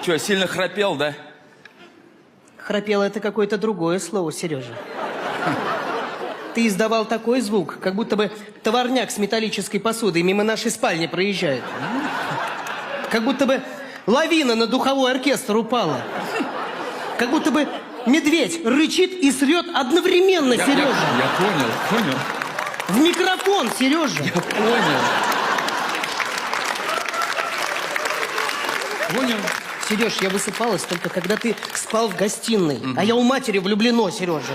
Че, сильно храпел, да? Храпело — это какое-то другое слово, Сережа. Ты издавал такой звук, как будто бы товарняк с металлической посудой мимо нашей спальни проезжает. Как будто бы лавина на духовой оркестр упала. Как будто бы медведь рычит и срет одновременно, Сережа. Я понял. В микрофон, Сережа. Я понял. Понял. Сереж, я высыпалась только когда ты спал в гостиной. А я у матери влюблено, Сережа.